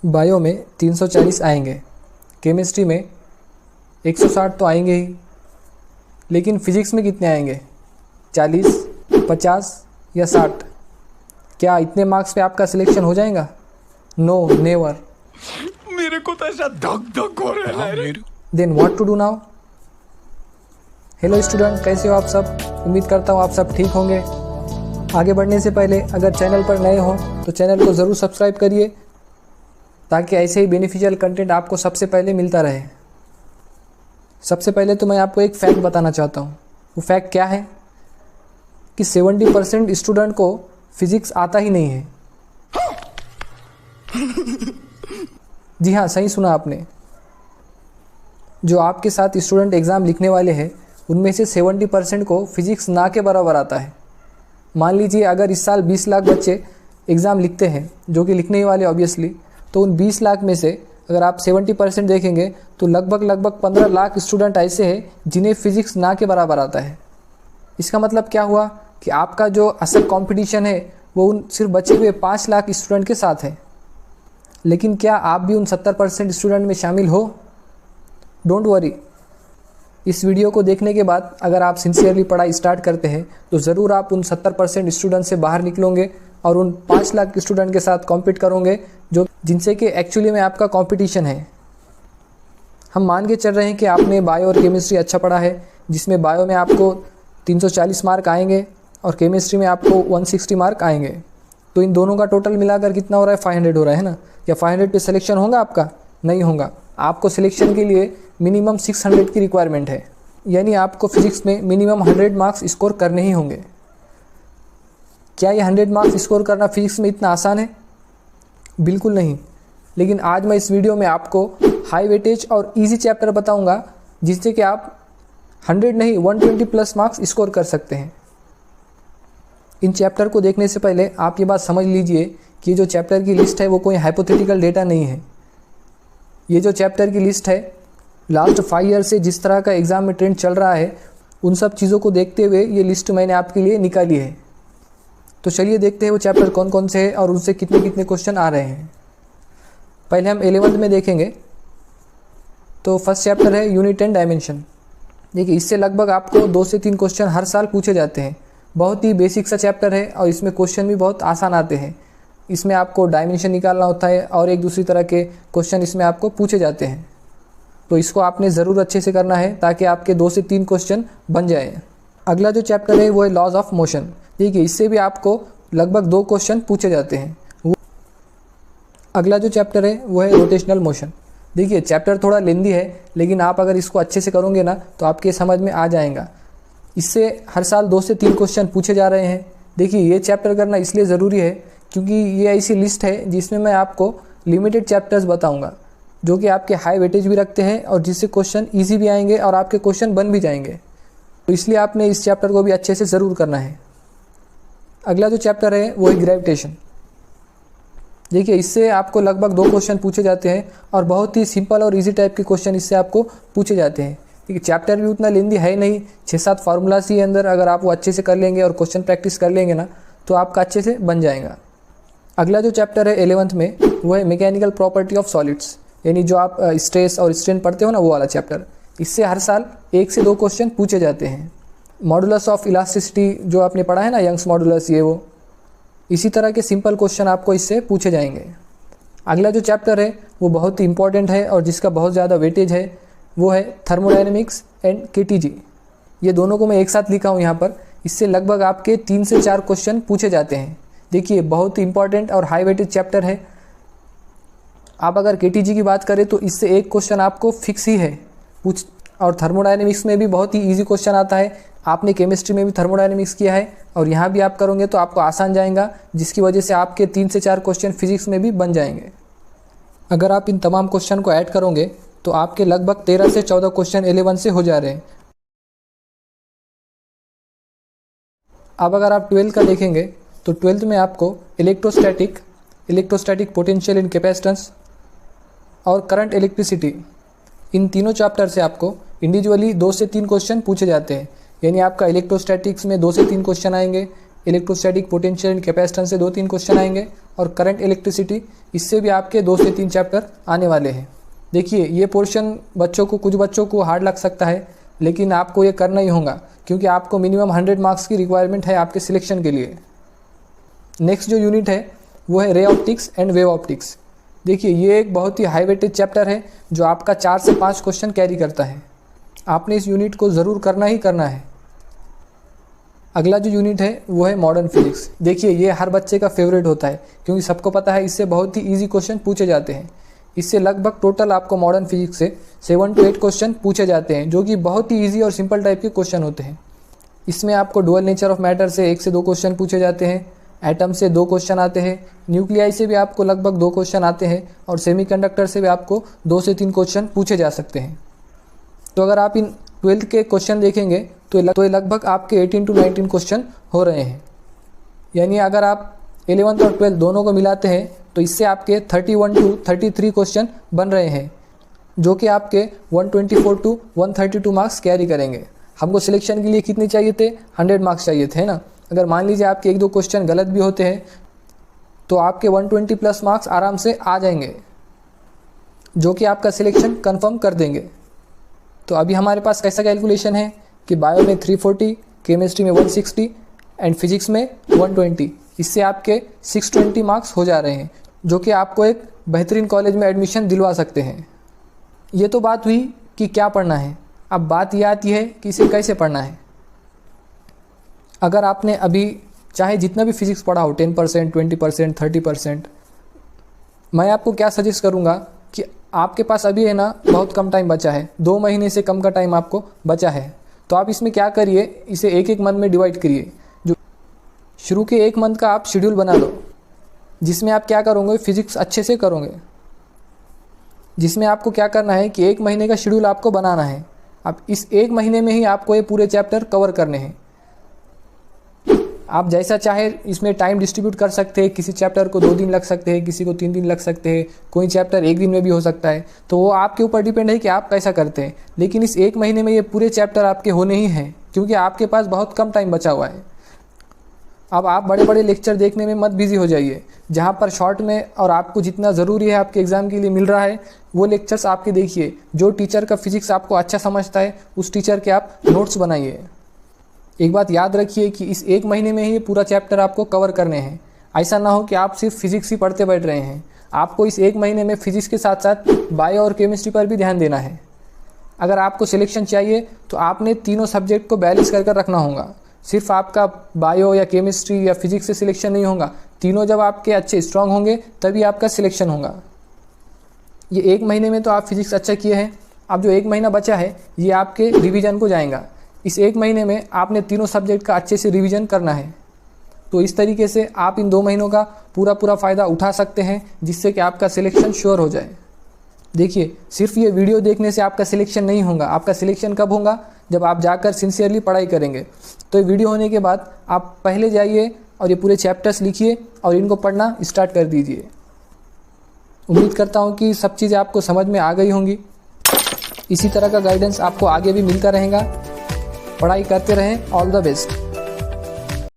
Bio में 340 आएंगे, chemistry में 160 तो आएंगे ही, लेकिन फिजिक्स में कितने आएंगे? 40, 50 या 60? क्या इतने मार्क्स पे आपका सिलेक्शन हो जाएगा? No, never. मेरे को तो ऐसा धक धक हो रहा है। Then what to do now? Hello student, कैसे हो आप सब? उम्मीद करता हूँ आप सब ठीक होंगे। आगे बढ़ने से पहले अगर चैनल पर नए हो तो चैनल को ज़रूर सब्सक्राइब करिए, ताकि ऐसे ही बेनिफिशियल कंटेंट आपको सबसे पहले मिलता रहे। सबसे पहले तो मैं आपको एक फैक्ट बताना चाहता हूँ। वो फैक्ट क्या है कि 70% स्टूडेंट को फिज़िक्स आता ही नहीं है। जी हाँ, सही सुना आपने। जो आपके साथ स्टूडेंट एग्ज़ाम लिखने वाले हैं उनमें से 70% को फिज़िक्स ना के बराबर आता है। मान लीजिए अगर इस साल 20 लाख बच्चे एग्ज़ाम लिखते हैं, जो कि लिखने ही वाले ऑब्वियसली, तो उन 20 लाख में से अगर आप 70% देखेंगे तो लगभग 15 लाख स्टूडेंट ऐसे हैं जिन्हें फिज़िक्स ना के बराबर आता है। इसका मतलब क्या हुआ कि आपका जो असल कंपटीशन है वो उन सिर्फ बचे हुए 5 लाख स्टूडेंट के साथ है। लेकिन क्या आप भी उन 70% स्टूडेंट में शामिल हो? डोंट वरी, इस वीडियो को देखने के बाद अगर आप सिंसियरली पढ़ाई स्टार्ट करते हैं तो ज़रूर आप उन 70% स्टूडेंट से बाहर निकलोगे और उन 5 लाख स्टूडेंट के साथ कॉम्पीट करोगे जो जिनसे कि एक्चुअली में आपका कंपटीशन है। हम मान के चल रहे हैं कि आपने बायो और केमिस्ट्री अच्छा पढ़ा है, जिसमें बायो में आपको 340 मार्क आएंगे और केमिस्ट्री में आपको 160 मार्क आएंगे। तो इन दोनों का टोटल मिलाकर कितना हो रहा है? 500 हो रहा है ना। क्या 500 पे सिलेक्शन होगा आपका? नहीं होगा। आपको सिलेक्शन के लिए मिनिमम 600 की रिक्वायरमेंट है, यानी आपको फिजिक्स में मिनिमम 100 मार्क्स स्कोर करने ही होंगे। क्या ये 100 मार्क्स स्कोर करना फिजिक्स में इतना आसान है? बिल्कुल नहीं। लेकिन आज मैं इस वीडियो में आपको हाई वेटेज और इजी चैप्टर बताऊंगा जिससे कि आप 100 नहीं 120 प्लस मार्क्स स्कोर कर सकते हैं। इन चैप्टर को देखने से पहले आप ये बात समझ लीजिए कि जो चैप्टर की लिस्ट है वो कोई हाइपोथेटिकल डेटा नहीं है। ये जो चैप्टर की लिस्ट है लास्ट 5 ईयर से जिस तरह का एग्ज़ाम में ट्रेंड चल रहा है उन सब चीज़ों को देखते हुए ये लिस्ट मैंने आपके लिए निकाली है। तो चलिए देखते हैं वो चैप्टर कौन कौन से हैं और उनसे कितने कितने क्वेश्चन आ रहे हैं। पहले हम 11th में देखेंगे। तो फर्स्ट चैप्टर है यूनिट एंड डायमेंशन। देखिए, इससे लगभग आपको 2 से 3 क्वेश्चन हर साल पूछे जाते हैं। बहुत ही बेसिक सा चैप्टर है और इसमें क्वेश्चन भी बहुत आसान आते हैं। इसमें आपको डायमेंशन निकालना होता है और एक दूसरी तरह के क्वेश्चन इसमें आपको पूछे जाते हैं। तो इसको आपने ज़रूर अच्छे से करना है ताकि आपके 2 से 3 क्वेश्चन बन जाए। अगला जो चैप्टर है वो है लॉज ऑफ मोशन। देखिए, इससे भी आपको लगभग 2 क्वेश्चन पूछे जाते हैं। अगला जो चैप्टर है वो है रोटेशनल मोशन। देखिए, चैप्टर थोड़ा लेंदी है, लेकिन आप अगर इसको अच्छे से करोगे ना तो आपके समझ में आ जाएगा। इससे हर साल 2 से 3 क्वेश्चन पूछे जा रहे हैं। देखिए, ये चैप्टर करना इसलिए ज़रूरी है क्योंकि ये ऐसी लिस्ट है जिसमें मैं आपको लिमिटेड चैप्टर्स बताऊंगा जो कि आपके हाई वेटेज भी रखते हैं और जिससे क्वेश्चन ईजी भी आएंगे और आपके क्वेश्चन बन भी जाएंगे। तो इसलिए आपने इस चैप्टर को भी अच्छे से ज़रूर करना है। अगला जो चैप्टर है वो है ग्रेविटेशन। देखिए, इससे आपको लगभग 2 क्वेश्चन पूछे जाते हैं और बहुत ही सिंपल और इजी टाइप के क्वेश्चन इससे आपको पूछे जाते हैं। देखिए, चैप्टर भी उतना लेंदी है नहीं, 6-7 फार्मूलास ही अंदर अगर आप वो अच्छे से कर लेंगे और क्वेश्चन प्रैक्टिस कर लेंगे ना तो आपका अच्छे से बन जाएगा। अगला जो चैप्टर है 11th में वो है मैकेनिकल प्रॉपर्टी ऑफ सॉलिड्स, यानी जो आप स्ट्रेस और स्ट्रेन पढ़ते हो ना वो वाला चैप्टर। इससे हर साल 1 से 2 क्वेश्चन पूछे जाते हैं। मॉडुलस ऑफ इलास्टिसिटी जो आपने पढ़ा है ना, यंग्स मॉडुलस, ये वो इसी तरह के सिंपल क्वेश्चन आपको इससे पूछे जाएंगे। अगला जो चैप्टर है वो बहुत ही इंपॉर्टेंट है और जिसका बहुत ज़्यादा वेटेज है वो है थर्मोडायनेमिक्स एंड केटीजी। ये दोनों को मैं एक साथ लिखा हूँ यहाँ पर। इससे लगभग आपके 3 से 4 क्वेश्चन पूछे जाते हैं। देखिए, बहुत ही इंपॉर्टेंट और हाई वेटेज चैप्टर है। आप अगर केटीजी की बात करें तो इससे एक क्वेश्चन आपको फिक्स ही है पूछ। और थर्मोडायनेमिक्स में भी बहुत ही इजी क्वेश्चन आता है। आपने केमिस्ट्री में भी थर्मोडायनेमिक्स किया है और यहाँ भी आप करोगे तो आपको आसान जाएगा, जिसकी वजह से आपके 3 से 4 क्वेश्चन फिजिक्स में भी बन जाएंगे। अगर आप इन तमाम क्वेश्चन को ऐड करोगे तो आपके लगभग 13 से 14 क्वेश्चन 11 से हो जा रहे हैं। अब अगर आप 12 का देखेंगे तो 12th में आपको इलेक्ट्रोस्टैटिक पोटेंशियल इन कैपेसिटेंस और करंट इलेक्ट्रिसिटी, इन तीनों चैप्टर से आपको इंडिविजुअली 2 से 3 क्वेश्चन पूछे जाते हैं। यानी आपका इलेक्ट्रोस्टैटिक्स में 2 से 3 क्वेश्चन आएंगे, इलेक्ट्रोस्टैटिक, पोटेंशियल एंड कैपेसिटेंस से 2-3 क्वेश्चन आएंगे और करंट इलेक्ट्रिसिटी, इससे भी आपके 2 से 3 चैप्टर आने वाले हैं। देखिए ये पोर्शन कुछ बच्चों को हार्ड लग सकता है, लेकिन आपको ये करना ही होगा क्योंकि आपको मिनिमम 100 मार्क्स की रिक्वायरमेंट है आपके सिलेक्शन के लिए। नेक्स्ट जो यूनिट है वो है ray optics and wave optics. देखिए ये एक बहुत ही हाई वेटेज चैप्टर है जो आपका 4 से 5 क्वेश्चन कैरी करता है। आपने इस यूनिट को ज़रूर करना ही करना है। अगला जो यूनिट है वो है मॉडर्न फिजिक्स। देखिए ये हर बच्चे का फेवरेट होता है क्योंकि सबको पता है इससे बहुत ही ईजी क्वेश्चन पूछे जाते हैं। इससे लगभग टोटल आपको मॉडर्न फिजिक्स से 7 to 8 क्वेश्चन पूछे जाते हैं जो कि बहुत ही ईजी और सिंपल टाइप के क्वेश्चन होते हैं। इसमें आपको डुअल नेचर ऑफ मैटर से 1 से 2 क्वेश्चन पूछे जाते हैं, एटम से 2 क्वेश्चन आते हैं, न्यूक्लियाई से भी आपको लगभग 2 क्वेश्चन आते हैं और सेमीकंडक्टर से भी आपको 2 से 3 क्वेश्चन पूछे जा सकते हैं। तो अगर आप इन 12th के क्वेश्चन देखेंगे तो ये लगभग आपके 18 to 19 क्वेश्चन हो रहे हैं। यानी अगर आप 11th और 12th दोनों को मिलाते हैं तो इससे आपके 31 to 33 क्वेश्चन बन रहे हैं जो कि आपके 124 to 132 मार्क्स कैरी करेंगे। हमको सिलेक्शन के लिए कितने चाहिए थे? 100 मार्क्स चाहिए थे ना। अगर मान लीजिए आपके 1-2 क्वेश्चन गलत भी होते हैं तो आपके 120 प्लस मार्क्स आराम से आ जाएंगे जो कि आपका सिलेक्शन कंफर्म कर देंगे। तो अभी हमारे पास कैसा कैलकुलेशन है कि बायो में 340, केमिस्ट्री में 160 एंड फिजिक्स में 120, इससे आपके 620 मार्क्स हो जा रहे हैं जो कि आपको एक बेहतरीन कॉलेज में एडमिशन दिलवा सकते हैं। ये तो बात हुई कि क्या पढ़ना है। अब बात ये आती है कि इसे कैसे पढ़ना है। अगर आपने अभी चाहे जितना भी फिजिक्स पढ़ा हो 10%, 20%, 30%, मैं आपको क्या सजेस्ट करूँगा कि आपके पास अभी है ना बहुत कम टाइम बचा है, 2 महीने से कम का टाइम आपको बचा है। तो आप इसमें क्या करिए, इसे एक मंथ में डिवाइड करिए। जो शुरू के 1 मंथ का आप शेड्यूल बना लो जिसमें आप क्या करोगे, फिजिक्स अच्छे से करोगे। जिसमें आपको क्या करना है कि 1 महीने का शेड्यूल आपको बनाना है। अब इस 1 महीने में ही आपको ये पूरे चैप्टर कवर करने हैं। आप जैसा चाहे इसमें टाइम डिस्ट्रीब्यूट कर सकते हैं। किसी चैप्टर को 2 दिन लग सकते हैं, किसी को 3 दिन लग सकते हैं, कोई चैप्टर 1 दिन में भी हो सकता है। तो वो आपके ऊपर डिपेंड है कि आप कैसा करते हैं। लेकिन इस 1 महीने में ये पूरे चैप्टर आपके होने ही हैं क्योंकि आपके पास बहुत कम टाइम बचा हुआ है। अब आप बड़े बड़े लेक्चर देखने में मत बिजी हो जाइए। जहाँ पर शॉर्ट में और आपको जितना ज़रूरी है आपके एग्ज़ाम के लिए मिल रहा है वो लेक्चर्स आपके देखिए। जो टीचर का फिजिक्स आपको अच्छा समझता है उस टीचर के आप नोट्स बनाइए। एक बात याद रखिए कि इस 1 महीने में ही ये पूरा चैप्टर आपको कवर करने हैं। ऐसा ना हो कि आप सिर्फ फिजिक्स ही पढ़ते बैठ रहे हैं। आपको इस 1 महीने में फिजिक्स के साथ साथ बायो और केमिस्ट्री पर भी ध्यान देना है। अगर आपको सिलेक्शन चाहिए तो आपने तीनों सब्जेक्ट को बैलेंस कर रखना होगा। सिर्फ आपका बायो या केमिस्ट्री या फिजिक्स से सिलेक्शन नहीं होगा। तीनों जब आपके अच्छे स्ट्रांग होंगे तभी आपका सिलेक्शन होगा। ये 1 महीने में तो आप फिजिक्स अच्छा किए हैं। अब जो 1 महीना बचा है ये आपके रिवीजन को जाएगा। इस 1 महीने में आपने तीनों सब्जेक्ट का अच्छे से रिवीजन करना है। तो इस तरीके से आप इन 2 महीनों का पूरा फ़ायदा उठा सकते हैं जिससे कि आपका सिलेक्शन श्योर हो जाए। देखिए सिर्फ ये वीडियो देखने से आपका सिलेक्शन नहीं होगा। आपका सिलेक्शन कब होगा? जब आप जाकर सिंसियरली पढ़ाई करेंगे। तो ये वीडियो होने के बाद आप पहले जाइए और ये पूरे चैप्टर्स लिखिए और इनको पढ़ना स्टार्ट कर दीजिए। उम्मीद करता हूँ कि सब चीज़ें आपको समझ में आ गई होंगी। इसी तरह का गाइडेंस आपको आगे भी मिलता रहेगा। पढ़ाई करते रहें। All the best.